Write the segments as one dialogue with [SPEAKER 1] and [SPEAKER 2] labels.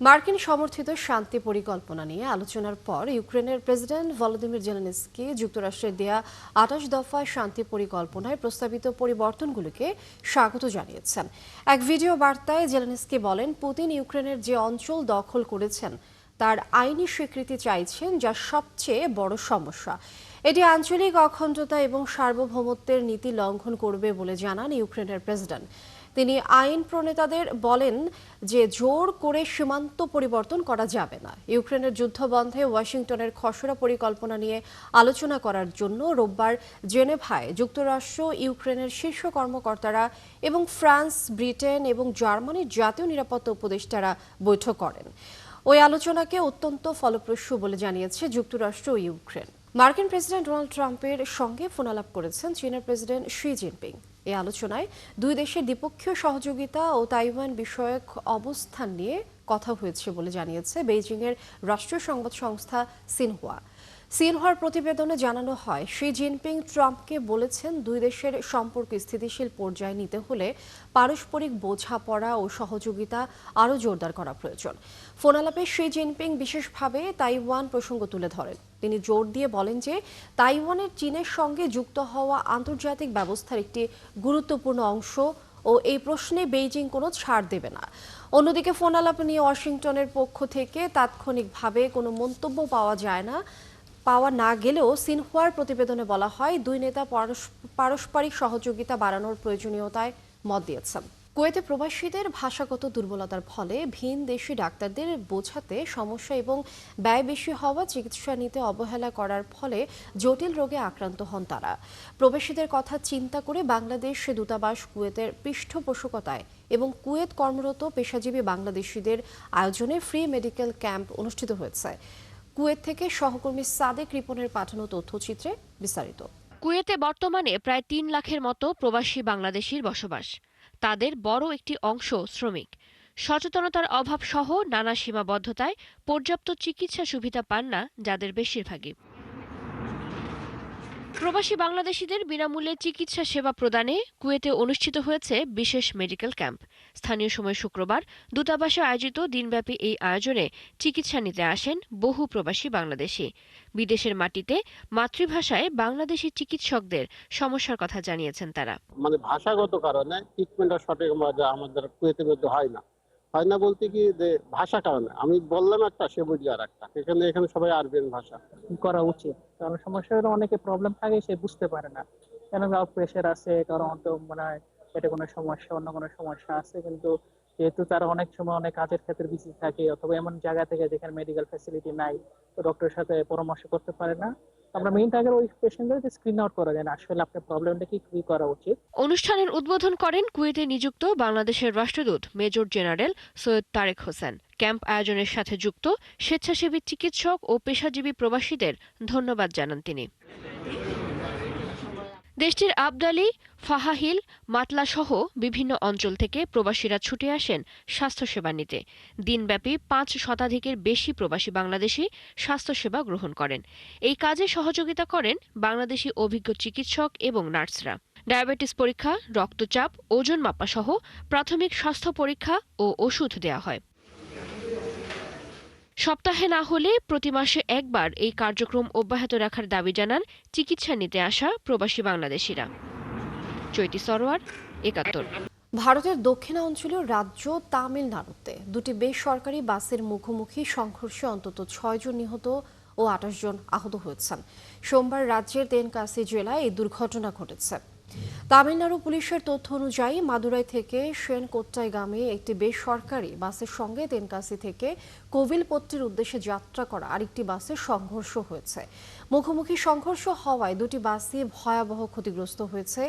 [SPEAKER 1] মার্কিন সমর্থিত শান্তি পরিকল্পনা নিয়ে আলোচনার পর ইউক্রেনের প্রেসিডেন্ট ভলোদিমির জেলেনস্কি যুক্তরাষ্ট্রের দেয়া ২৮ দফায় শান্তি পরিকল্পনায় প্রস্তাবিত পরিবর্তনগুলোকে স্বাগত জানিয়েছেন। এক ভিডিও বার্তায় জেলেনস্কি বলেন, পুতিন ইউক্রেনের যে অঞ্চল দখল করেছেন তার আইনি স্বীকৃতি চাইছেন, যা সবচেয়ে বড় সমস্যা। এটি আঞ্চলিক অখণ্ডতা এবং সার্বভৌমত্বের নীতি লঙ্ঘন করবে বলে জানান ইউক্রেনের প্রেসিডেন্ট। তিনি আইন প্রণেতাদের বলেন যে জোর করে সীমান্ত পরিবর্তন করা যাবে না। ইউক্রেনের যুদ্ধবন্ধে ওয়াশিংটনের খসড়া পরিকল্পনা নিয়ে আলোচনা করার জন্য রোববার জেনেভায় যুক্তরাষ্ট্র, ইউক্রেনের শীর্ষ কর্মকর্তারা এবং ফ্রান্স, ব্রিটেন এবং জার্মানির জাতীয় নিরাপত্তা উপদেষ্টারা বৈঠক করেন। ওই আলোচনাকে অত্যন্ত ফলপ্রসূ বলে জানিয়েছে যুক্তরাষ্ট্র ও ইউক্রেন। মার্কিন প্রেসিডেন্ট ডোনাল্ড ট্রাম্পের সঙ্গে ফোনালাপ করেছেন চীনের প্রেসিডেন্ট শি জিনপিং। এই আলোচনায় দুই দেশের দ্বিপক্ষীয় সহযোগিতা ও তাইওয়ান বিষয়ক অবস্থান নিয়ে কথা হয়েছে বলে জানিয়েছে বেইজিংয়ের রাষ্ট্রীয় সংবাদ সংস্থা সিনহুয়ার প্রতিবেদনে জানানো হয়, শি জিনপিং ট্রাম্পকে বলেছেন দুই দেশের সম্পর্ক স্থিতিশীল পর্যায়ে নিতে হলে পারস্পরিক বোঝাপড়া ও সহযোগিতা আরও জোরদার করা প্রয়োজন। ফোনালাপে শি জিনপিং বিশেষভাবে তাইওয়ান প্রসঙ্গ তুলে ধরেন। তিনি জোর দিয়ে বলেন যে তাইওয়ানের চীনের সঙ্গে যুক্ত হওয়া আন্তর্জাতিক ব্যবস্থার একটি গুরুত্বপূর্ণ অংশ ও এই প্রশ্নে বেইজিং কোনো ছাড় দেবে না। অন্যদিকে ফোনালাপ নিয়ে ওয়াশিংটনের পক্ষ থেকে তাৎক্ষণিকভাবে কোনো মন্তব্য পাওয়া না গেলেও সিনহুয়ার প্রতিবেদনে বলা হয়, দুই নেতা পারস্পরিক সহযোগিতা বাড়ানোর প্রয়োজনীয়তায় মত দিয়েছেন। কুয়েতে প্রবাসীদের ভাষাগত দুর্বলতার ফলে ভিন দেশি ডাক্তারদের বোঝাতে সমস্যা এবং ব্যয় বেশি হওয়া, চিকিৎসা নিতে অবহেলা করার ফলে জটিল রোগে আক্রান্ত হন তারা। প্রবাসীদের কথা চিন্তা করে বাংলাদেশ দূতাবাস কুয়েতের পৃষ্ঠপোষকতায় এবং কুয়েত কর্মরত পেশাজীবী বাংলাদেশিদের আয়োজনে ফ্রি মেডিকেল ক্যাম্প অনুষ্ঠিত হয়েছে। কুয়েত থেকে সহকর্মী সাদেক রিপনের পাঠানো তথ্যচিত্রে বিস্তারিত।
[SPEAKER 2] কুয়েতে বর্তমানে প্রায় ৩ লাখের মতো প্রবাসী বাংলাদেশির বসবাস। তাদের বড় একটি অংশ শ্রমিক। সচেতনতার অভাব সহ নানা সীমাবদ্ধতায় পর্যাপ্ত চিকিৎসা সুবিধা পান না যাদের বেশিরভাগই। প্রবাসী বাংলাদেশিদের বিনামূল্যে চিকিৎসা সেবা প্রদানে কুয়েতে অনুষ্ঠিত হয়েছে বিশেষ মেডিকেল ক্যাম্প। স্থানীয় সময় শুক্রবার দূতাবাসে আয়োজিত দিনব্যাপী এই আয়োজনে চিকিৎসা নিতে আসেন বহু প্রবাসী বাংলাদেশি। বিদেশের মাটিতে মাতৃভাষায় বাংলাদেশি চিকিৎসকদের সমস্যার কথা জানিয়েছেন তারা।
[SPEAKER 3] ভাষাগত কারণে ট্রিটমেন্টটা সঠিক আমাদের কুয়েতের মধ্যে হয় না বলতে কি যে ভাষা কারণে আমি বললাম একটা, সে বুঝলো আর একটা। এখানে সবাই আরবিয়ান ভাষা
[SPEAKER 4] করা উচিত, কারণ সমস্যা হলো অনেকে প্রবলেম থাকে, সে বুঝতে পারে না কেন প্রেশার আছে, কারণ হয়তো মনে হয় এটা কোনো সমস্যা, অন্য কোনো সমস্যা আছে, কিন্তু যেহেতু তারা অনেক সময় অনেক কাজের ক্ষেত্রে বিজি থাকে অথবা এমন জায়গা থেকে যেখানে মেডিকেল ফ্যাসিলিটি নাই, তো ডক্টরের সাথে পরামর্শ করতে পারে না। আমরা মেইন টার্গেট ওই পেশেন্টদের স্ক্রিন আউট করা যায় না, আসলে আপনার প্রবলেমটা কি করা উচিত।
[SPEAKER 2] অনুষ্ঠানের উদ্বোধন করেন কুয়েতে নিযুক্ত বাংলাদেশের রাষ্ট্রদূত major general Syed Tarek Hossain. Camp আয়োজনের সাথে যুক্ত স্বেচ্ছাসেবী চিকিৎসক ও পেশাজীবী প্রবাসীদের ধন্যবাদ জানান তিনি। দেশটির আবদালি, ফাহাহিল, মাতলা সহ বিভিন্ন অঞ্চল থেকে প্রবাসীরা ছুটে আসেন স্বাস্থ্যসেবা নিতে। দিনব্যাপী ৫ শতাধিকের বেশি প্রবাসী বাংলাদেশি স্বাস্থ্যসেবা গ্রহণ করেন। এই কাজে সহযোগিতা করেন বাংলাদেশি অভিজ্ঞ চিকিৎসক এবং নার্সরা। ডায়াবেটিস পরীক্ষা, রক্তচাপ, ওজন মাপা সহ প্রাথমিক স্বাস্থ্য পরীক্ষা ও ওষুধ দেওয়া হয়। সপ্তাহে না হলে প্রতি মাসে একবার এই কার্যক্রম অব্যাহত রাখার দাবি জানান চিকিৎসা নিতে আসা প্রবাসী বাংলাদেশিরা। চৈতি সরোয়ার, ৭১।
[SPEAKER 1] ভারতের দক্ষিণাঞ্চলীয় রাজ্য তামিলনাড়ুতে দুটি বেসরকারি বাসের মুখোমুখি সংঘর্ষে অন্তত ৬ জন নিহত ও ২৮ জন আহত হয়েছেন। সোমবার রাজ্যের তেনকাসি জেলায় এই দুর্ঘটনা ঘটেছে। তামিলনাড়ু পুলিশের তথ্য অনুযায়ী মাদুরাই থেকে সেনকোট্টাইগামী একটি বেসরকারি বাসের সঙ্গে তেনকাসি থেকে কোভিলপট্টির উদ্দেশ্যে যাত্রা করা আরেকটি বাসের সংঘর্ষ হয়েছে। মুখোমুখি সংঘর্ষ হওয়ায় দুটি বাসই ভয়াবহ ক্ষতিগ্রস্ত হয়েছে।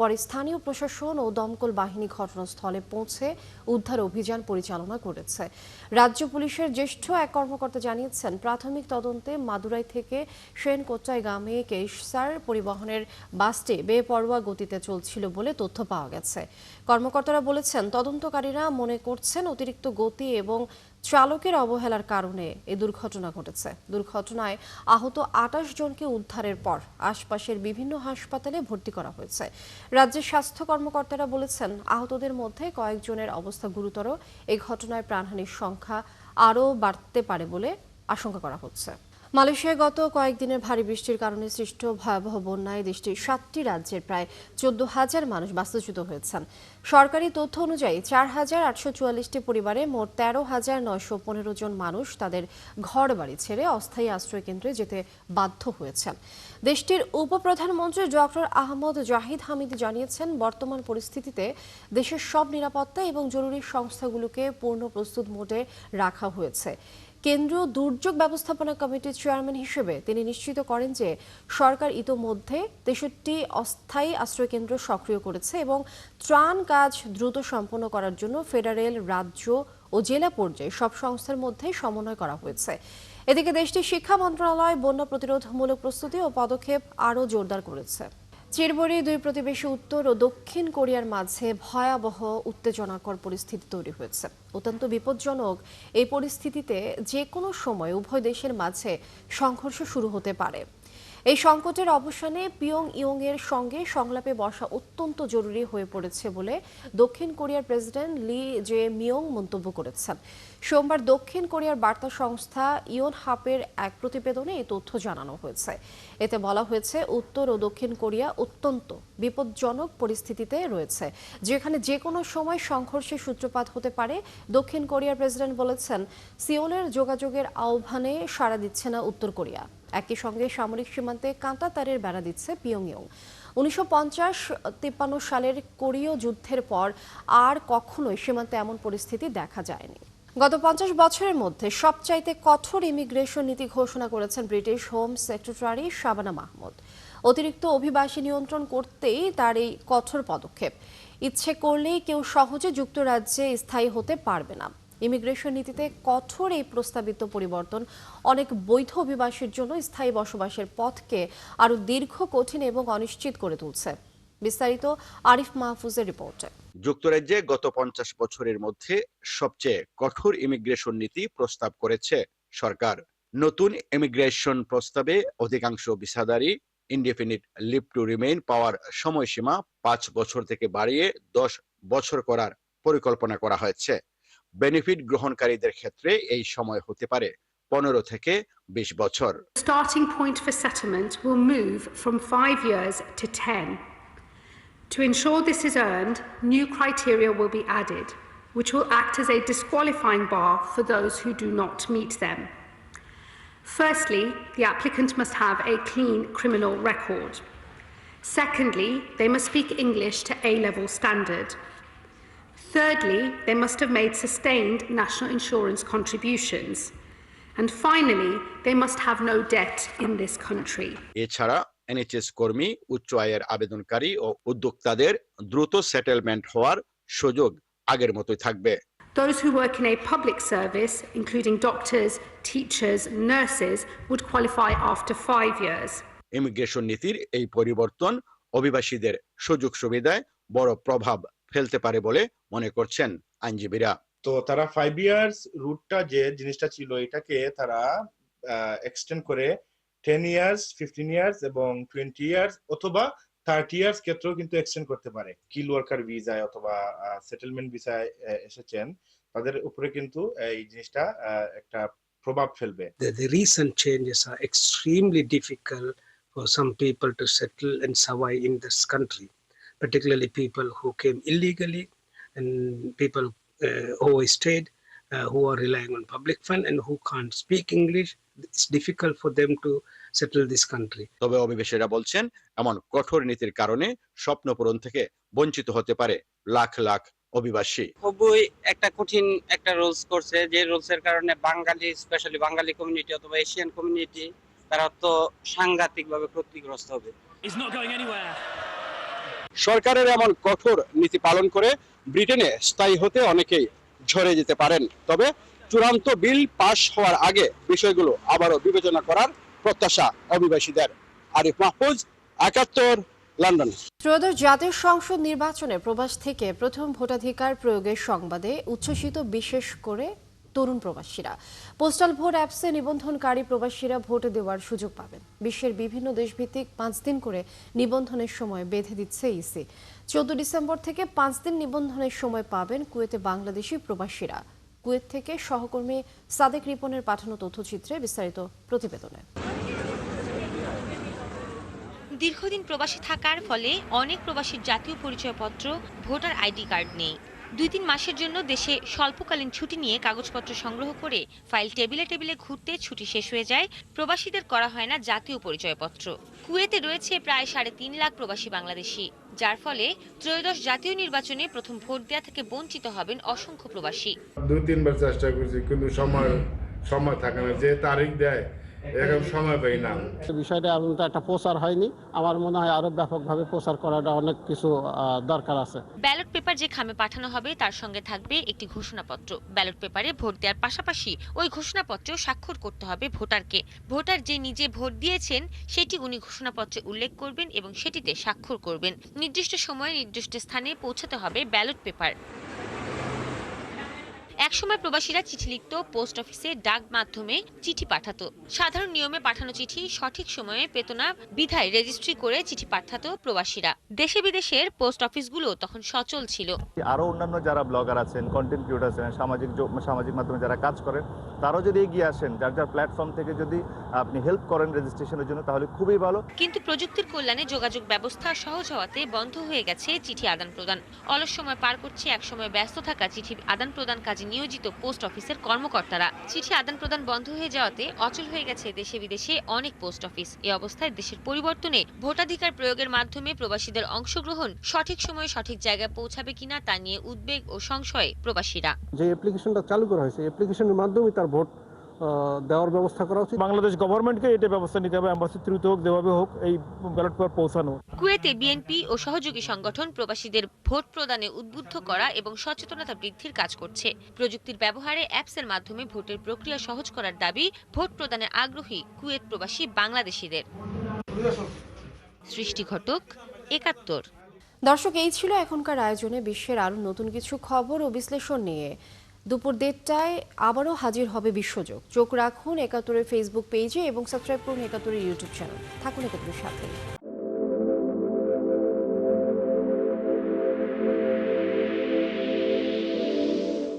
[SPEAKER 1] পরে স্থানীয় প্রশাসন ও দমকল বাহিনী ঘটনাস্থলে পৌঁছে উদ্ধার অভিযান পরিচালনা করেছে। রাজ্য পুলিশের জ্যেষ্ঠ এক কর্মকর্তা জানিয়েছেন, প্রাথমিক তদন্তে মাদুরাই থেকে সেনকোট্টাইগামী কেশসার পরিবহনের বাসটি বেপরোয়া গতিতে চলছিল বলে তথ্য পাওয়া গেছে। কর্মকর্তারা বলেছেন, তদন্তকারীরা মনে করছেন অতিরিক্ত গতি এবং চালকের অবহেলার কারণে এই দুর্ঘটনা ঘটেছে। দুর্ঘটনায় আহত ২৮ জনকে উদ্ধারের পর আশপাশের বিভিন্ন হাসপাতালে ভর্তি করা হয়েছে। রাজ্যের স্বাস্থ্য কর্মকর্তারা বলেছেন, আহতদের মধ্যে কয়েকজনের অবস্থা গুরুতর। এই ঘটনায় প্রাণহানির সংখ্যা আরও বাড়তে পারে বলে আশঙ্কা করা হচ্ছে। মালয়েশিয়ায় গত কয়েকদিনের ভারী বৃষ্টির কারণে সৃষ্ট ভয়াবহ বন্যায় দেশটির 7টি রাজ্যের প্রায় 14,000 মানুষ বাস্তুচ্যুত হয়েছেন। সরকারি তথ্য অনুযায়ী 4,844টি পরিবারে মোট 13,915 জন মানুষ তাদের ঘরবাড়ি ছেড়ে অস্থায়ী আশ্রয়কেন্দ্রে যেতে বাধ্য হয়েছেন। দেশটির উপপ্রধানমন্ত্রী ডক্টর আহমদ জাহিদ হামিদ জানিয়েছেন, বর্তমান পরিস্থিতিতে দেশের সব নিরাপত্তা এবং জরুরি সংস্থাগুলোকে পূর্ণ প্রস্তুত মোডে রাখা হয়েছে। কেন্দ্রীয় দুর্যোগ ব্যবস্থাপনা কমিটির চেয়ারম্যান হিসেবে তিনি নিশ্চিত করেন যে সরকার ইতোমধ্যে 63টি অস্থায়ী আশ্রয়কেন্দ্র সক্রিয় করেছে এবং ত্রাণ কাজ দ্রুত সম্পন্ন করার জন্য ফেডারেল, রাজ্য ও জেলা পর্যায়ে সব সংস্থার মধ্যে সমন্বয় করা হয়েছে। এদিকে দেশটির শিক্ষা মন্ত্রণালয় বন্যা প্রতিরোধমূলক প্রস্তুতি ও পদক্ষেপ আরও জোরদার করেছে। চিরবরে দুই প্রতিবেশী উত্তর ও দক্ষিণ কোরিয়ার মাঝে ভয়াবহ উত্তেজনাকর পরিস্থিতি তৈরি হয়েছে। অত্যন্ত বিপজ্জনক এই পরিস্থিতিতে যে কোনো সময় উভয় দেশের মাঝে সংঘর্ষ শুরু হতে পারে। এই সংকটের অবসানে পিয়ংইয়ং এর সঙ্গে সংলাপে বসা অত্যন্ত জরুরি হয়ে পড়েছে বলে দক্ষিণ কোরিয়ার প্রেসিডেন্ট লি জে মিয়ং মন্তব্য করেছেন। সোমবার দক্ষিণ কোরিয়ার বার্তা সংস্থা ইয়োনহাপের এক প্রতিবেদনে এই তথ্য জানানো হয়েছে। এতে বলা হয়েছে, উত্তর ও দক্ষিণ কোরিয়া অত্যন্ত বিপজ্জনক পরিস্থিতিতে রয়েছে, যেখানে যে কোনো সময় সংঘর্ষের সূত্রপাত হতে পারে। দক্ষিণ কোরিয়ার প্রেসিডেন্ট বলেছেন, সিওলের যোগাযোগের আহ্বানে সাড়া দিচ্ছে না উত্তর কোরিয়া। একই সঙ্গে সামরিক সীমান্তে কাঁটা তারের বেড়া দিচ্ছে পিয়ংইয়ং। 1950-53 সালের কোরীয় যুদ্ধের পর আর কখনোই সীমান্তে এমন পরিস্থিতি দেখা যায়নি। গত 50 বছরের মধ্যে সবচাইতে কঠোর ইমিগ্রেশন নীতি ঘোষণা করেছেন British home secretary Shabana Mahmud. অতিরিক্ত অভিবাসী নিয়ন্ত্রণ করতেই তার এই কঠোর পদক্ষেপ। ইচ্ছে করলেই কেউ সহজে যুক্তরাজ্যে স্থায়ী হতে পারবে না। ইমিগ্রেশন নীতিতে কঠোর এই প্রস্তাবিত পরিবর্তন অনেক বৈধ অভিবাসীর জন্য স্থায়ী বসবাসের পথকে আরও দীর্ঘ, কঠিন এবং অনিশ্চিত করে তুলছে। বিস্তারিত আরিফ মাহফুজের রিপোর্টে।
[SPEAKER 5] যুক্তরাজ্যে গত 50 বছরের মধ্যে সবচেয়ে কঠোর ইমিগ্রেশন নীতি প্রস্তাব করেছে সরকার। নতুন ইমিগ্রেশন প্রস্তাবে অধিকাংশ ভিসাধারী ইনডেফিনিট লিভ টু রিমেইন পাওয়ার সময়সীমা 5 বছর থেকে বাড়িয়ে 10 বছর করার পরিকল্পনা করা হয়েছে। বেনিফিট গ্রহণকারীদের ক্ষেত্রে এই সময় হতে পারে 15 থেকে 20 বছর।
[SPEAKER 6] Starting point for settlement will move from 5 years to 10. To ensure this is earned, new criteria will be added, which will act as a disqualifying bar for those who do not meet them. Firstly, the applicant must have a clean criminal record. Secondly, they must speak English to A-level standard. Thirdly, they must have made sustained national insurance contributions. And finally, they must have no debt in this country.
[SPEAKER 5] এছাড়া NHS কর্মী, উচ্চ আয়ের আবেদনকারী ও উদ্যোক্তাদের দ্রুত settlement হওয়ার সুযোগ আগের মতোই থাকবে।
[SPEAKER 6] Those who work in a public service, including doctors, teachers, nurses, would qualify after 5 years.
[SPEAKER 5] Immigration নীতির এই পরিবর্তন অভিবাসীদের সুযোগ সুবিধায় বড় প্রভাব ফেলতে পারে বলে মনে করছেন আইনজীবীরা।
[SPEAKER 7] তো তারা 5 ইয়ার্স রুটটা যে জিনিসটা ছিল এটাকে তারা এক্সটেন্ড করে 10 ইয়ার্স, 15 ইয়ার্স এবং 20 ইয়ার্স অথবা 30 ইয়ার্স ক্ষেত্রেও কিন্তু এক্সটেন্ড করতে পারে। স্কিল ওয়ার্কার ভিসায় অথবা সেটেলমেন্ট ভিসায় এসেছেন তাদের উপরে কিন্তু এই জিনিসটা একটা প্রভাব ফেলবে।
[SPEAKER 8] The recent changes are extremely difficult for some people to settle and survive in this country, particularly people who came illegally and people who stayed, who are relying on public fund and who can't speak English. It's difficult for them to settle this country.
[SPEAKER 5] তবে অভিবাসীরা বলছেন, এমন কঠোর নীতির কারণে স্বপ্ন পূরণ থেকে বঞ্চিত হতে পারে লাখ লাখ অভিবাসী।
[SPEAKER 9] খুবই একটা কঠিন একটা রুলস করছে, যে রুলসের কারণে বাঙালি, স্পেশালি বাঙালি কমিউনিটি অথবা এশিয়ান কমিউনিটি তারা তো সাংঘাতিকভাবে ক্ষতিগ্রস্ত হবে।
[SPEAKER 5] সরকারের এমন কঠোর নীতি পালন করে ব্রিটেনে স্থায়ী হতে অনেকেই ঝরে যেতে পারেন। তবে চূড়ান্ত বিল পাশ হওয়ার আগে বিষয়গুলো আবারও বিবেচনা করার প্রত্যাশা অভিবাসীদের। আরিফ মাহফুজ, ৭১, লন্ডন।
[SPEAKER 1] ত্রয়োদশ জাতীয় সংসদ নির্বাচনে প্রবাস থেকে প্রথম ভোটাধিকার প্রয়োগের সংবাদে উচ্ছ্বসিত বিশেষ করে তরুণ প্রবাসীরা। পোস্টাল ভোট অ্যাপসে নিবন্ধনকারী প্রবাসীরা ভোট দেওয়ার সুযোগ পাবেন। বিশ্বের বিভিন্ন দেশভিত্তিক 5 দিন করে নিবন্ধনের সময় বেঁধে দিচ্ছে ইসি। 14 ডিসেম্বর থেকে 5 দিন নিবন্ধনের সময় পাবেন কুয়েতে বাংলাদেশি প্রবাসীরা। কুয়েত থেকে সহকর্মী সাদেক রিপনের পাঠানো তথ্যচিত্রে বিস্তারিত প্রতিবেদনে।
[SPEAKER 10] দীর্ঘদিন প্রবাসী থাকার ফলে অনেক প্রবাসীর জাতীয় পরিচয়পত্র, ভোটার আইডি কার্ড নেই। 2-3 মাসের জন্য দেশে স্বল্পকালীন ছুটি নিয়ে কাগজপত্র সংগ্রহ করে ফাইল টেবিলে টেবিলে ঘুরতে ছুটি শেষ হয়ে যায়, প্রবাসীদের করা হয় না জাতীয় পরিচয়পত্র। কুয়েতে রয়েছে প্রায় 3.5 লাখ প্রবাসী বাংলাদেশি, যার ফলে ত্রয়োদশ জাতীয় নির্বাচনে প্রথম ভোট দেওয়া থেকে বঞ্চিত হবেন অসংখ্য প্রবাসী।
[SPEAKER 11] 2-3 বার চেষ্টা করছি, কিন্তু সময় থাকে না, যে তারিখ দেয় এরকম সময় পাই না।
[SPEAKER 3] বিষয়টা এখন তো একটা প্রচার হয়নি, আমার মনে হয় আরো ব্যাপকভাবে প্রচার করাটা অনেক কিছু দরকার আছে।
[SPEAKER 10] ব্যালট পেপার যে খামে পাঠানো হবে তার সঙ্গে থাকবে একটি ঘোষণাপত্র। ব্যালট পেপারে ভোট দেওয়ার পাশাপাশি ওই ঘোষণাপত্রেও স্বাক্ষর করতে হবে ভোটারকে। ভোটার যে নিজে ভোট দিয়েছেন সেটি উনি ঘোষণাপত্রে উল্লেখ করবেন এবং সেটিতে স্বাক্ষর করবেন। নির্দিষ্ট সময়ে নির্দিষ্ট স্থানে পৌঁছাতে হবে ব্যালট পেপার। একসময় প্রবাসীরা চিঠি লিখত, পোস্ট অফিসে ডাক মাধ্যমে চিঠি পাঠাতো। সাধারণ নিয়মে পাঠানো চিঠি সঠিক সময়ে পেত না, বিধায় রেজিস্ট্রি করে চিঠি পাঠাতো প্রবাসীরা। দেশে বিদেশের পোস্ট অফিসগুলো তখন সচল ছিল।
[SPEAKER 12] আরো অন্যান্য যারা ব্লগার আছেন, কন্টেন্ট ক্রিয়েটর আছেন, সামাজিক মাধ্যমে যারা কাজ করেন, তারাও যদি এগিয়ে আসেন, যার প্ল্যাটফর্ম থেকে যদি আপনি হেল্প করেন রেজিস্ট্রেশনের জন্য, তাহলে খুবই ভালো।
[SPEAKER 10] কিন্তু প্রযুক্তির কল্যাণে যোগাযোগ ব্যবস্থা সহজ হওয়াতে বন্ধ হয়ে গেছে চিঠি আদান প্রদান। অলস সময় পার করছে একসময় ব্যস্ত থাকা চিঠি আদান প্রদান কাজে নিয়োজিত পোস্ট অফিসের কর্মকর্তারা। চিঠি আদান প্রদান বন্ধ হয়ে যাওয়াতে অচল হয়ে গেছে দেশে বিদেশে অনেক পোস্ট অফিস। এই অবস্থায় দেশের পরিবর্তনে ভোটাধিকার প্রয়োগের মাধ্যমে প্রবাসীদের অংশগ্রহণ সঠিক সময়ে সঠিক জায়গায় পৌঁছাবে কিনা তা নিয়ে উদ্বেগ ও সংশয়ে প্রবাসীরা।
[SPEAKER 3] যে অ্যাপ্লিকেশনটা চালু করা হয়েছে, অ্যাপ্লিকেশনের মাধ্যমে তার ভোট দেওয়ার ব্যবস্থা করা উচিত।
[SPEAKER 13] বাংলাদেশ গভর্নমেন্টকে এটা ব্যবস্থা নিতে হবে, এম্বাসি থ্রুতে হোক, যেভাবে হোক এই ব্যালট পেপার পৌঁছানো।
[SPEAKER 10] কুয়েতে বিএনপি ও সহযোগী সংগঠন প্রবাসীদের ভোট প্রদানে উদ্বুদ্ধ করা এবং সচেতনতা বৃদ্ধির কাজ করছে। প্রযুক্তির ব্যবহারে অ্যাপসের মাধ্যমে ভোটের প্রক্রিয়া সহজ করার দাবি ভোট প্রদানে আগ্রহী কুয়েত প্রবাসী বাংলাদেশিদের। সৃষ্টি ঘটক, ৭১।
[SPEAKER 1] দর্শক, এই ছিল এখনকার আয়োজনে বিশ্বের আরো নতুন কিছু খবর ও বিশ্লেষণ নিয়ে। দুপুর 1:30টায় আবারও হাজির হবে বিশ্বযোগ। চোখ রাখুন ৭১-এর ফেসবুক পেজে এবং সাবস্ক্রাইব করুন ৭১-এর ইউটিউব চ্যানেল। থাকুন ৭১-এর সাথে।